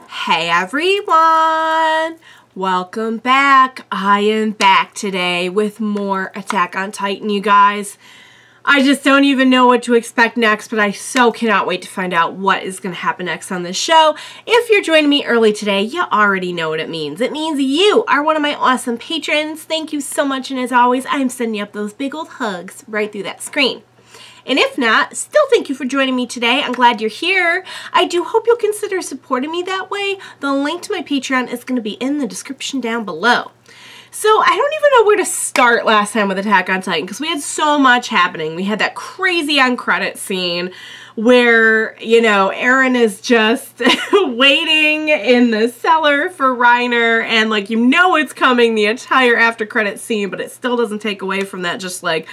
Hey everyone! Welcome back. I am back today with more Attack on Titan, you guys. I just don't even know what to expect next, but I so cannot wait to find out what is going to happen next on this show. If you're joining me early today, you already know what it means. It means you are one of my awesome patrons. Thank you so much, and as always, I'm sending you up those big old hugs right through that screen. And if not, still thank you for joining me today. I'm glad you're here. I do hope you'll consider supporting me that way. The link to my Patreon is going to be in the description down below. So I don't even know where to start last time with Attack on Titan because we had so much happening. We had that crazy end credit scene where, you know, Eren is just waiting in the cellar for Reiner, and like, you know it's coming the entire after credit scene, but it still doesn't take away from that just like,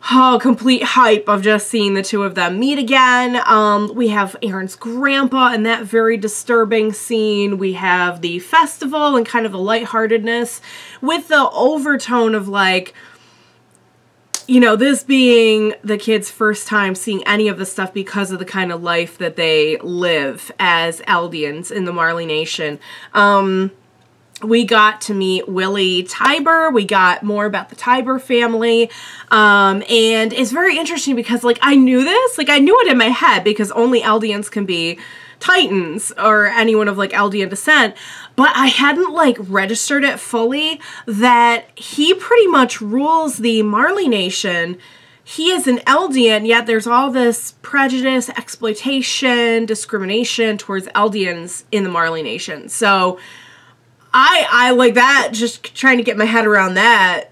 oh, complete hype of just seeing the two of them meet again. We have Eren's grandpa and that very disturbing scene. We have the festival and kind of the lightheartedness with the overtone of like, you know, this being the kids' first time seeing any of this stuff because of the kind of life that they live as Eldians in the Marley Nation. We got to meet Willie Tiber. We got more about the Tiber family. And it's very interesting because, like, I knew this. Like, I knew it in my head because only Eldians can be Titans or anyone of, like, Eldian descent. But I hadn't, like, registered it fully that he pretty much rules the Marley Nation. He is an Eldian, yet there's all this prejudice, exploitation, discrimination towards Eldians in the Marley Nation. So I like that, just trying to get my head around that,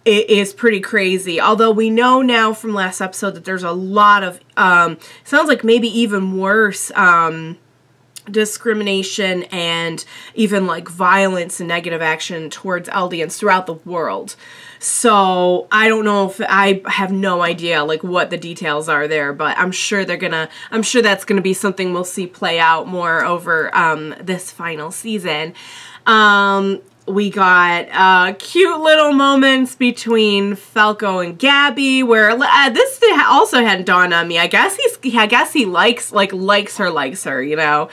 it is pretty crazy. Although we know now from last episode that there's a lot of, sounds like maybe even worse, discrimination and even like violence and negative action towards Eldians throughout the world. So I don't know if, I have no idea like what the details are there, but I'm sure I'm sure that's gonna be something we'll see play out more over this final season. We got cute little moments between Falco and Gabby where this also hadn't dawned on me. I guess he likes her, you know.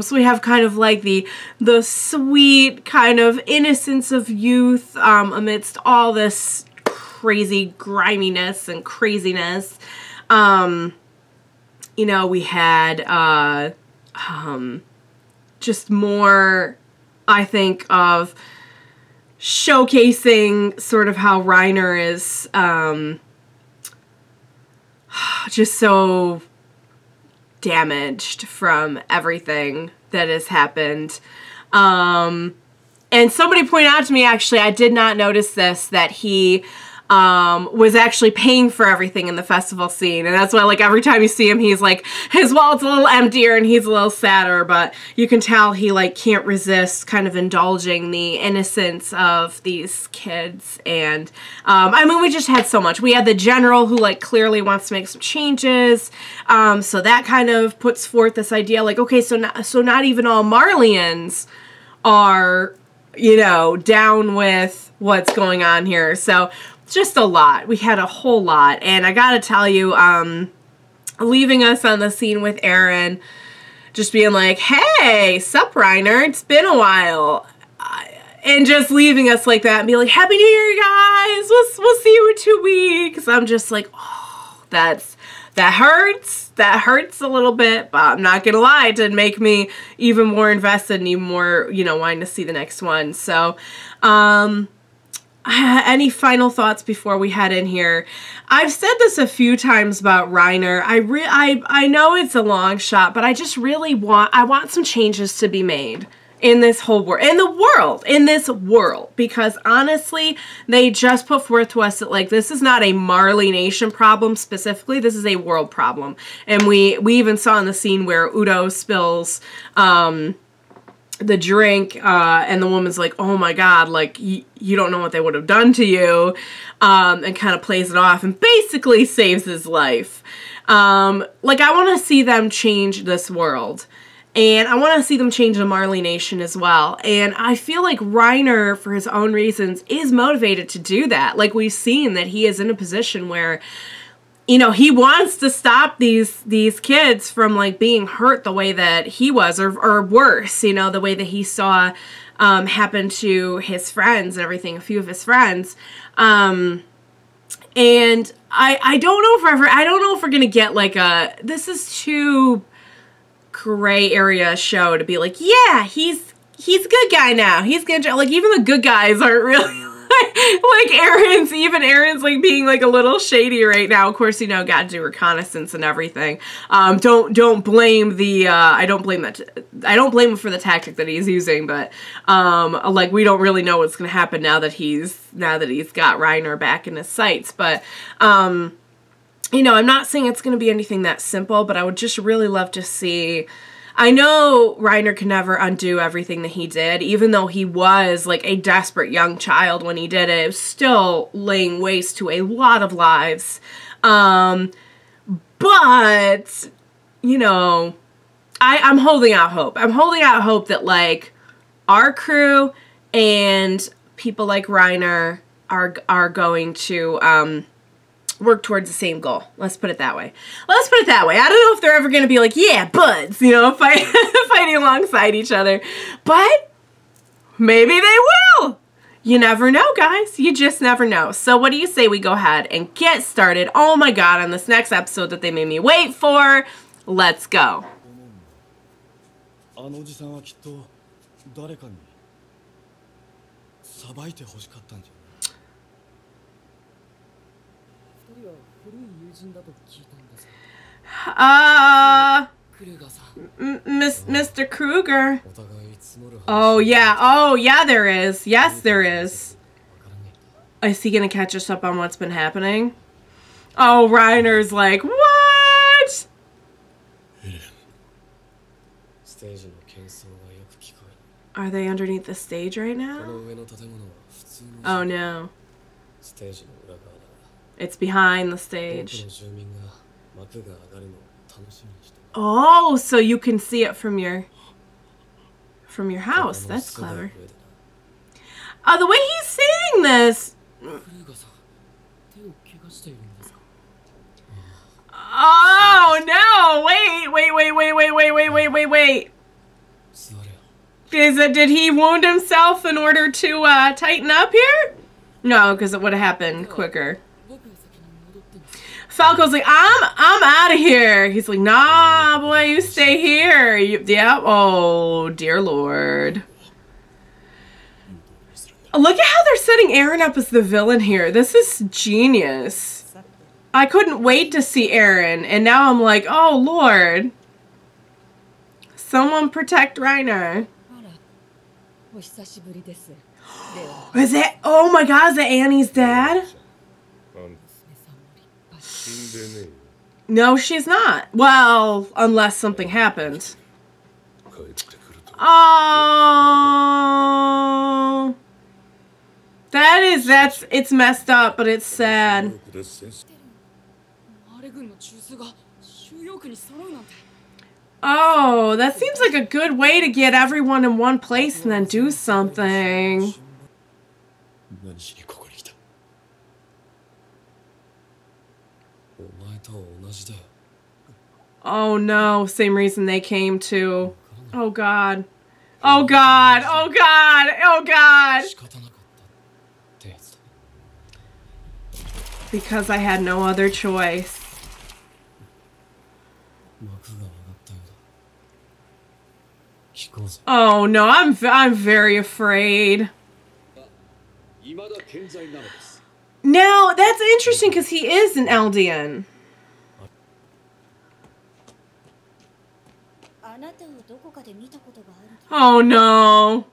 So we have kind of like the sweet kind of innocence of youth amidst all this crazy griminess and craziness. You know, we had just more, I think, of showcasing sort of how Reiner is just so damaged from everything that has happened. And somebody pointed out to me, actually, I did not notice this, that he was actually paying for everything in the festival scene, and that's why, like, every time you see him, he's like, his wallet's a little emptier and he's a little sadder, but you can tell he, like, can't resist kind of indulging the innocence of these kids. And I mean, we just had so much. We had the general who, like, clearly wants to make some changes, so that kind of puts forth this idea, like, okay, so not even all Marleyans are, you know, down with what's going on here. So just a lot. We had a whole lot. And I gotta tell you, leaving us on the scene with Eren, just being like, hey, sup, Reiner, it's been a while. And just leaving us like that and be like, Happy New Year, guys. We'll see you in 2 weeks. I'm just like, oh, that hurts. That hurts a little bit, but I'm not gonna lie, it did make me even more invested and even more, you know, wanting to see the next one. So, any final thoughts before we head in here? I've said this a few times about Reiner. I know it's a long shot, but I just really want some changes to be made in this whole world, in this world, because honestly, they just put forth to us that, like, this is not a Marley Nation problem specifically, this is a world problem. And we even saw in the scene where Udo spills, the drink, and the woman's like, oh my god, like, you don't know what they would have done to you, and kind of plays it off and basically saves his life. Like, I want to see them change this world, and I want to see them change the Marley Nation as well, and I feel like Reiner, for his own reasons, is motivated to do that. Like, we've seen that he is in a position where you know, he wants to stop these kids from like being hurt the way that he was, or worse, you know, the way that he saw happen to his friends and everything, a few of his friends. And I don't know if we're gonna get like this is too gray area show to be like, yeah, he's a good guy now. He's gonna, like, even the good guys aren't really like Eren's like being like a little shady right now. Of course, you know, got to do reconnaissance and everything. Don't blame the I don't blame him for the tactic that he's using, but like, we don't really know what's gonna happen now that he's got Reiner back in his sights. But you know, I'm not saying it's gonna be anything that simple, but I would just really love to see. I know Reiner can never undo everything that he did, even though he was like a desperate young child when he did it. It was still laying waste to a lot of lives. But, you know, I'm holding out hope. I'm holding out hope that, like, our crew and people like Reiner are going to work towards the same goal. Let's put it that way. Let's put it that way. I don't know if they're ever going to be like, yeah, buds, you know, fighting alongside each other. But maybe they will. You never know, guys. You just never know. So what do you say we go ahead and get started? Oh my god, on this next episode that they made me wait for. Let's go. Mr. Kruger. Oh yeah, there is. Yes, there is. Is he gonna catch us up on what's been happening? Oh, Reiner's like, what? Are they underneath the stage right now? Oh no. It's behind the stage. Oh, so you can see it from your house. That's clever. Oh, the way he's saying this. Oh no! Wait. Did he wound himself in order to tighten up here? No, because it would have happened quicker. Falco's like, I'm out of here. He's like, nah, boy, you stay here. Yep. Oh, dear Lord. Look at how they're setting Eren up as the villain here. This is genius. I couldn't wait to see Eren, and now I'm like, oh, Lord. Someone protect Reiner. Is it? Oh my god, is that Annie's dad? No, she's not. Well, unless something happens. Oh. It's messed up, but it's sad. Oh, that seems like a good way to get everyone in one place and then do something. Oh no, same reason they came to. Oh god. Oh god. Oh god. Oh god. Because I had no other choice. Oh no, I'm very afraid. Now, that's interesting because he is an Eldian. Oh no.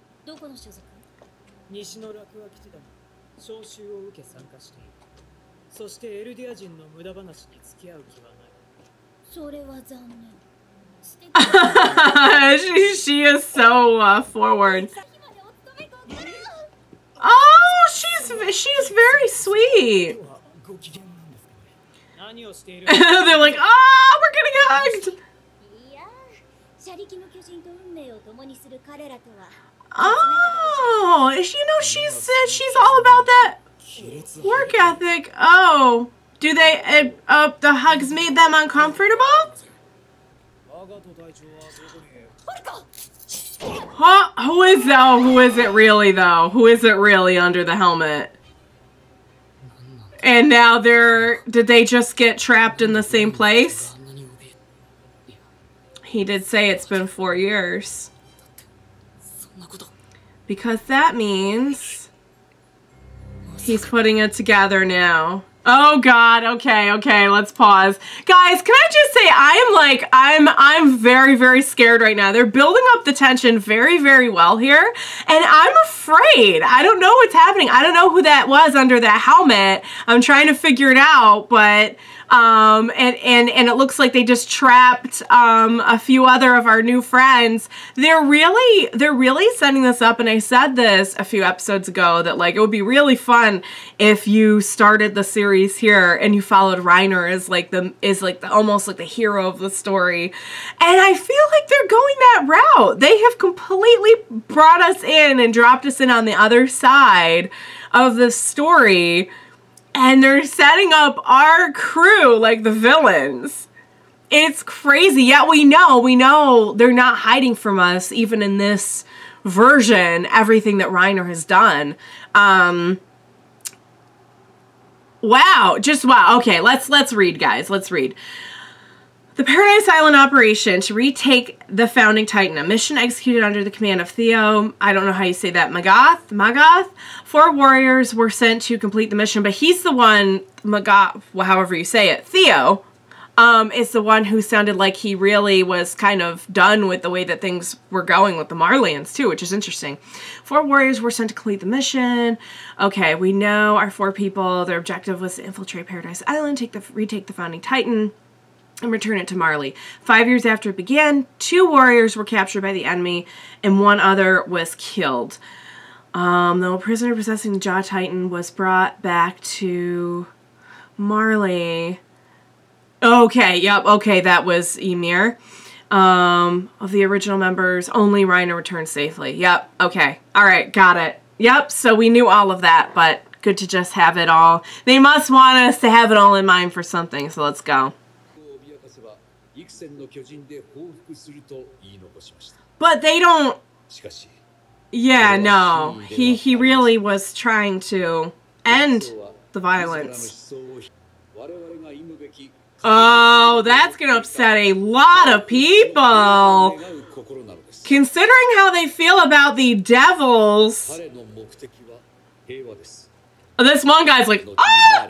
she is so forward. Oh, she's very sweet. They're like, oh, we're getting hugged. Oh, you know, she's all about that work ethic. Oh, Do they, the hugs made them uncomfortable? Huh? Who is that? Oh, who is it really, though? Who is it really under the helmet? And now did they just get trapped in the same place? He did say it's been 4 years. Because that means he's putting it together now. Oh God, okay, let's pause. Guys, can I just say I'm very, very scared right now. They're building up the tension very, very well here, and I'm afraid. I don't know what's happening. I don't know who that was under that helmet. I'm trying to figure it out, but and it looks like they just trapped a few other of our new friends. They're really setting this up, and I said this a few episodes ago that like it would be really fun if you started the series here and you followed Reiner as almost like the hero of the story. And I feel like they're going that route. They have completely brought us in and dropped us in on the other side of the story. And they're setting up our crew like the villains. It's crazy. Yet we know they're not hiding from us, even in this version, everything that Reiner has done. Wow. Just wow. Okay, let's read, guys. Let's read. The Paradise Island operation to retake the founding Titan, a mission executed under the command of Theo. I don't know how you say that. Magath. 4 warriors were sent to complete the mission, but he's the one, Magath, however you say it. Theo is the one who sounded like he really was kind of done with the way that things were going with the Marlians too, which is interesting. 4 warriors were sent to complete the mission. Okay, we know our 4 people. Their objective was to infiltrate Paradise Island, retake the founding Titan, and return it to Marley. 5 years after it began, 2 warriors were captured by the enemy, and 1 other was killed. The prisoner possessing the Jaw Titan was brought back to Marley. Okay, yep, okay, that was Ymir. Of the original members, only Reiner returned safely. Yep, okay, alright, got it. Yep, so we knew all of that, but good to just have it all. They must want us to have it all in mind for something, so let's go. But they don't... Yeah, no. He really was trying to end the violence. Oh, that's gonna upset a lot of people. Considering how they feel about the devils. This one guy's like, ah!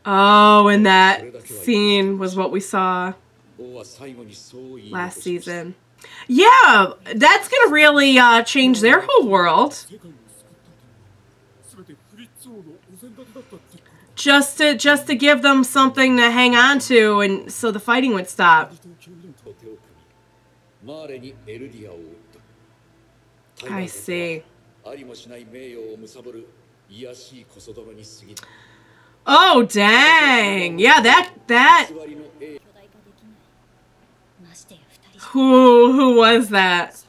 Oh, and that scene was what we saw last season. Yeah, that's gonna really change their whole world. Just to give them something to hang on to, and so the fighting would stop. I see. Oh, dang. Yeah, that... Who was that?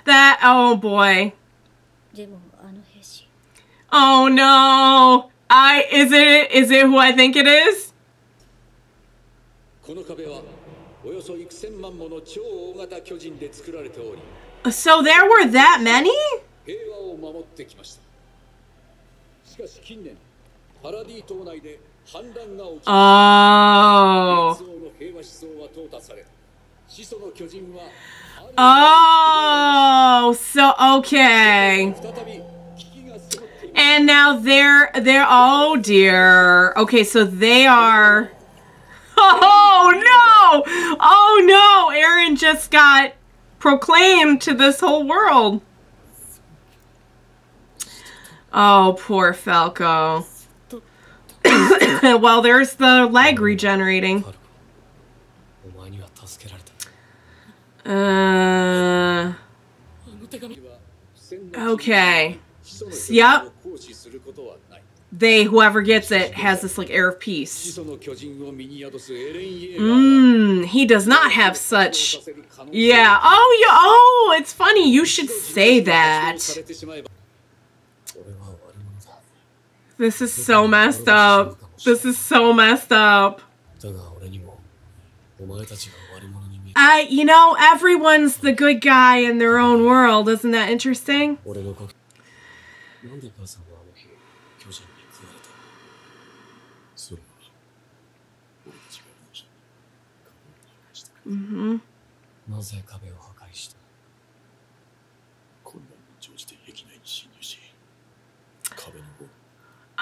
That, oh boy. Oh no. Is it who I think it is? So there were that many? Oh. Oh, so okay. And now they're oh dear. Okay, so they are. Oh no! Oh no! Eren just got proclaimed to this whole world. Oh, poor Falco. Well, there's the leg regenerating. Okay. Yep. whoever gets it has this like air of peace. He does not have such. Yeah. Oh, yeah. Oh, it's funny. You should say that. This is so messed up. This is so messed up. You know, everyone's the good guy in their own world. Isn't that interesting? Mm-hmm.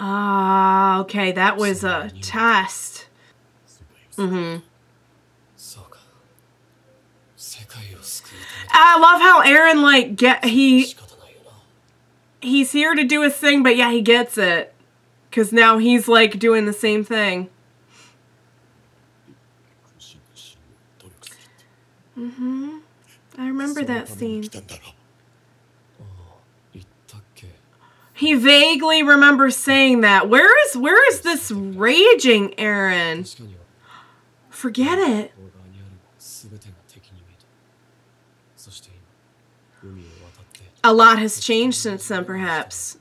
Ah, okay, that was a test. Mm-hmm. I love how Eren, like, he's here to do his thing, but yeah, he gets it. Because now he's, like, doing the same thing. Mm-hmm. I remember that scene. He vaguely remembers saying that. Where is this raging Eren? Forget it. A lot has changed since then, perhaps.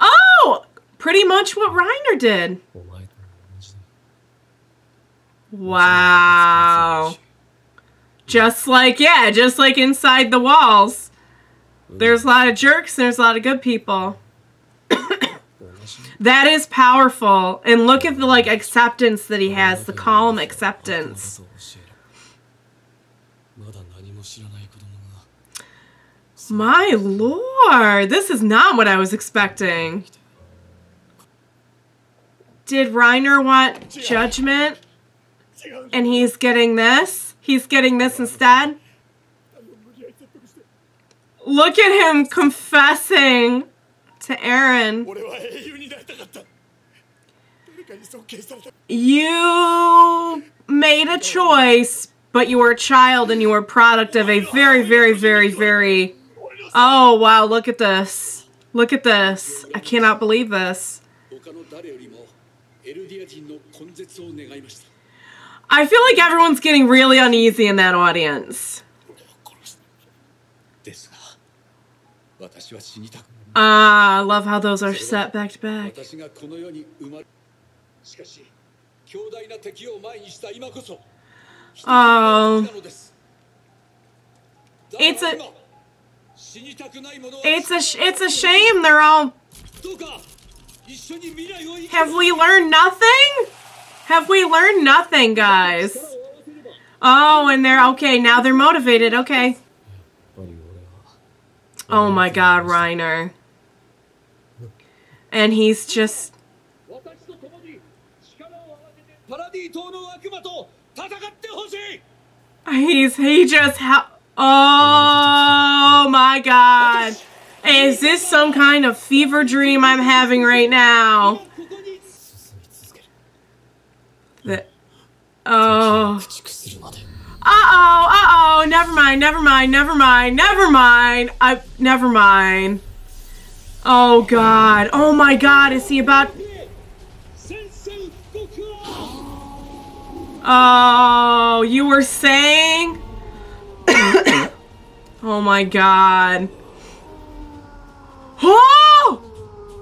Oh! Pretty much what Reiner did. Wow. Just like inside the walls. There's a lot of jerks, there's a lot of good people. That is powerful. And look at the, like, acceptance that he has, the calm acceptance. My lord, this is not what I was expecting. Did Reiner want judgment? And he's getting this? He's getting this instead? Look at him confessing to Eren. You made a choice, but you were a child and you were a product of a very, very, very, very... Oh, wow, look at this. Look at this. I cannot believe this. I feel like everyone's getting really uneasy in that audience. I love how those are set back to back. Oh. It's a shame they're all... Have we learned nothing? Have we learned nothing, guys? Oh, and they're... Okay, now they're motivated. Okay. Oh my god, Reiner. And he's just... He just... Oh my god. Is this some kind of fever dream I'm having right now? Oh. Uh-oh. Never mind. Never mind. Oh god. Oh my god, is he about... Oh, you were saying? Oh my god. Oh!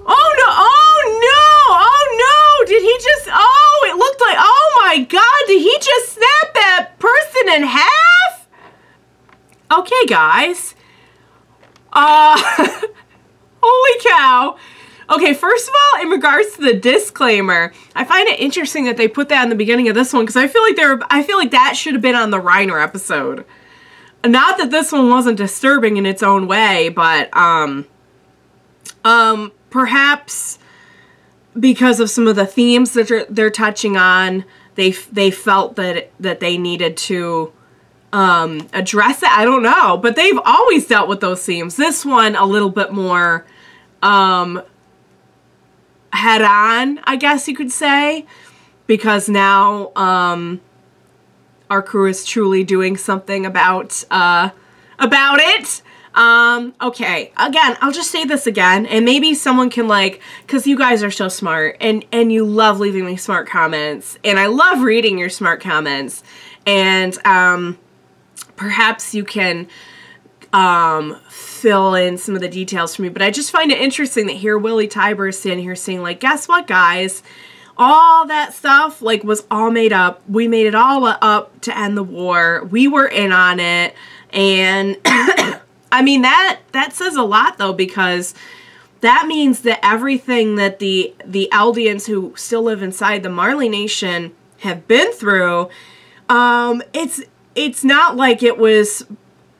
Oh no! Did he just... Oh, it looked like... Oh my god, did he just snap that person in half? Okay, guys. Holy cow. Okay, first of all, in regards to the disclaimer, I find it interesting that they put that in the beginning of this one because I feel like that should have been on the Reiner episode. Not that this one wasn't disturbing in its own way, but perhaps because of some of the themes that they're touching on, they felt that they needed to address it. I don't know, but they've always dealt with those themes. This one a little bit more head on, I guess you could say, because now our crew is truly doing something about it. Okay, again, I'll just say this again, and maybe someone can, like, because you guys are so smart, and you love leaving me smart comments, and I love reading your smart comments, and, perhaps you can, fill in some of the details for me, but I just find it interesting that here Willie Tiber is standing here saying, like, guess what, guys? All that stuff, like, was all made up. We made it all up to end the war. We were in on it, and... I mean, that says a lot, though, because that means that everything that the Eldians who still live inside the Marley Nation have been through, it's not like it was,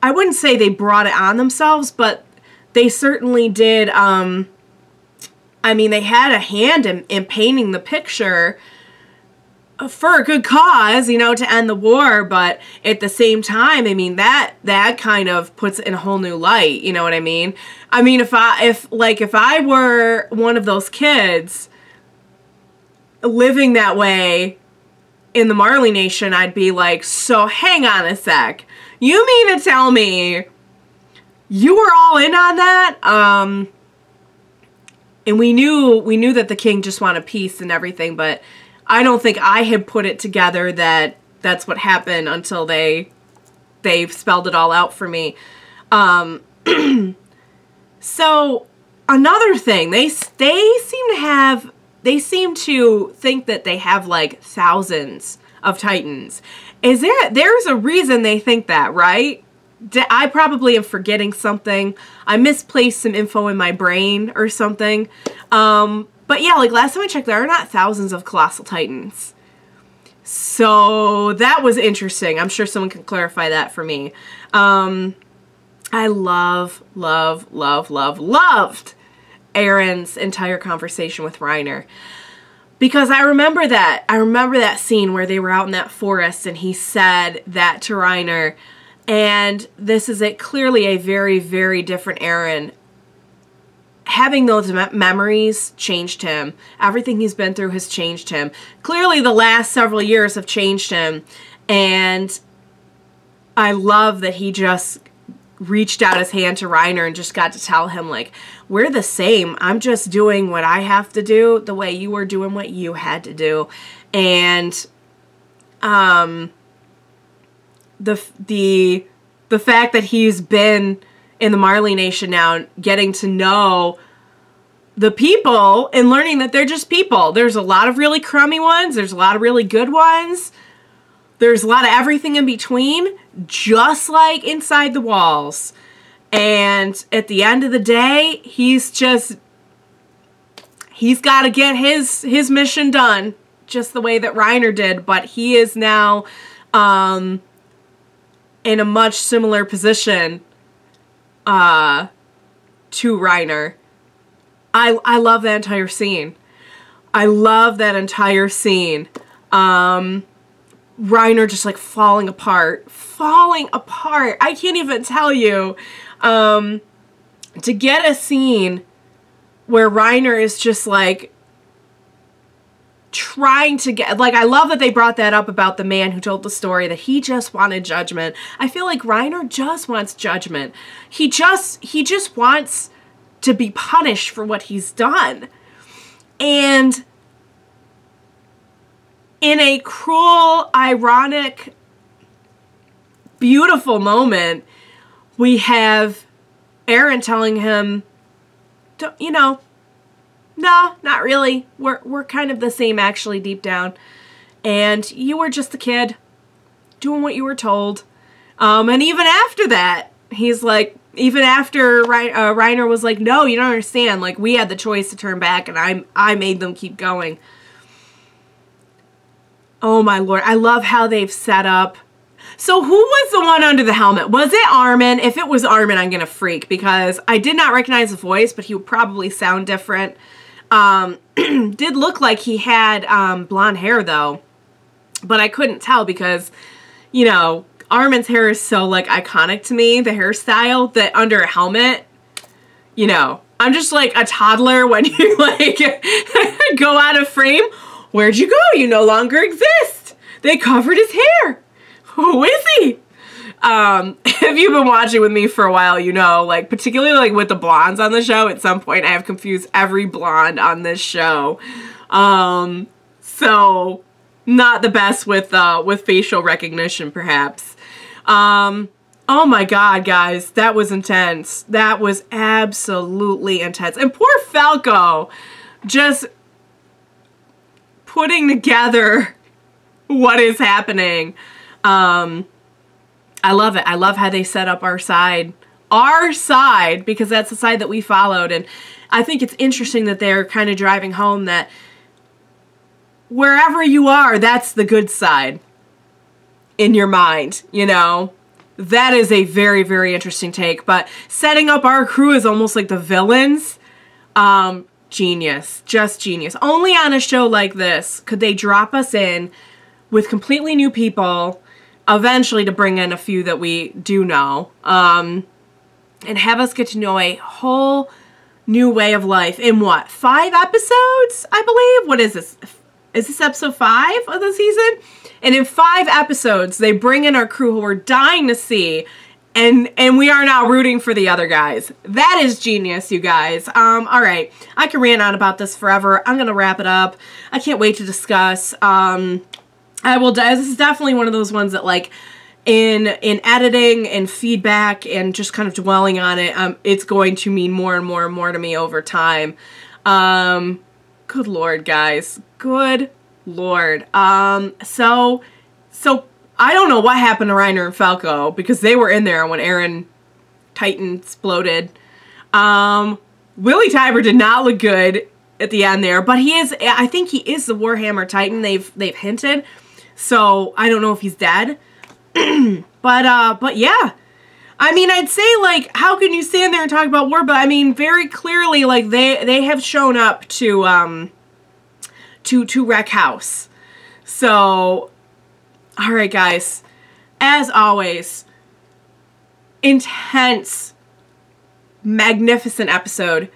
I wouldn't say they brought it on themselves, but they certainly did, I mean, they had a hand in painting the picture for a good cause, you know, to end the war, but at the same time, I mean, that kind of puts it in a whole new light, you know what I mean? I mean, if I were one of those kids living that way in the Marley Nation, I'd be like, so hang on a sec. You mean to tell me you were all in on that? And we knew that the king just wanted peace and everything, but I don't think I had put it together that that's what happened until they spelled it all out for me. So another thing, they seem to think that they have like thousands of Titans. There's a reason they think that, right? I probably am forgetting something. I misplaced some info in my brain or something. But yeah, like last time I checked, there are not thousands of Colossal Titans. So that was interesting. I'm sure someone can clarify that for me. I loved Eren's entire conversation with Reiner. Because I remember that scene where they were out in that forest and he said that to Reiner. And this is clearly a very, very different Eren. Having those memories changed him. Everything he's been through has changed him. Clearly the last several years have changed him. And I love that he just reached out his hand to Reiner and just got to tell him, like, we're the same. I'm just doing what I have to do the way you were doing what you had to do. And the fact that he's been in the Marley Nation now, getting to know the people and learning that they're just people. There's a lot of really crummy ones. There's a lot of really good ones. There's a lot of everything in between, just like inside the walls. And at the end of the day, he's got to get his mission done, just the way that Reiner did. But he is now in a much similar position to Reiner. I love that entire scene. I love that entire scene. Reiner just like falling apart. I can't even tell you. To get a scene where Reiner is just like trying to get, like, I love that they brought that up about the man who told the story, that he just wanted judgment. I feel like Reiner just wants judgment. He just wants to be punished for what he's done. And in a cruel, ironic, beautiful moment, we have Eren telling him, you know, no, not really. We're kind of the same, actually, deep down. And you were just a kid doing what you were told. And even after that, he's like, even after Reiner was like, no, you don't understand. Like, we had the choice to turn back, and I made them keep going. Oh, my Lord. I love how they've set up. So who was the one under the helmet? Was it Armin? If it was Armin, I'm going to freak, because I did not recognize the voice, but he would probably sound different. Did look like he had blonde hair, though. But I couldn't tell because, you know, Armin's hair is so, like, iconic to me, the hairstyle, that under a helmet, you know, I'm just like a toddler when you, like, go out of frame. Where'd you go? You no longer exist. They covered his hair. Who is he? If you've been watching with me for a while, you know, like, particularly, like, with the blondes on the show, at some point I have confused every blonde on this show. So, not the best with facial recognition, perhaps. Oh my god, guys, that was intense. That was absolutely intense. And poor Falco, just putting together what is happening. I love it. I love how they set up our side, because that's the side that we followed. And I think it's interesting that they're kind of driving home that wherever you are, that's the good side in your mind, you know? That is a very, very interesting take. But setting up our crew as almost like the villains, genius. Just genius. Only on a show like this could they drop us in with completely new people, eventually to bring in a few that we do know, and have us get to know a whole new way of life in what, 5 episodes, I believe? What is this? Is this episode 5 of the season? And in 5 episodes, they bring in our crew who we're dying to see, and we are now rooting for the other guys. That is genius, you guys. All right, I can rant on about this forever. I'm gonna wrap it up. I can't wait to discuss. This is definitely one of those ones that, like, in editing and feedback and just kind of dwelling on it, it's going to mean more and more and more to me over time. Good Lord, guys. Good Lord. So I don't know what happened to Reiner and Falco, because they were in there when Eren Titan exploded. Willie Tiber did not look good at the end there, but I think he is the Warhammer Titan. They've hinted. So I don't know if he's dead. but yeah. I mean, I'd say, like, how can you stand there and talk about war? But I mean, very clearly, like, they have shown up to wreck house. So, all right, guys. As always, intense, magnificent episode.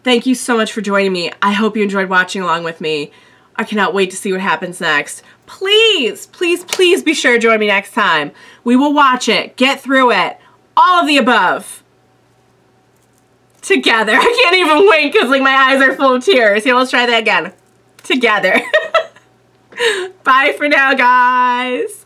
Thank you so much for joining me. I hope you enjoyed watching along with me. I cannot wait to see what happens next. Please, please, please be sure to join me next time. We will watch it, get through it, all of the above. Together. I can't even wink because, like, my eyes are full of tears. Here, let's try that again. Together. Bye for now, guys.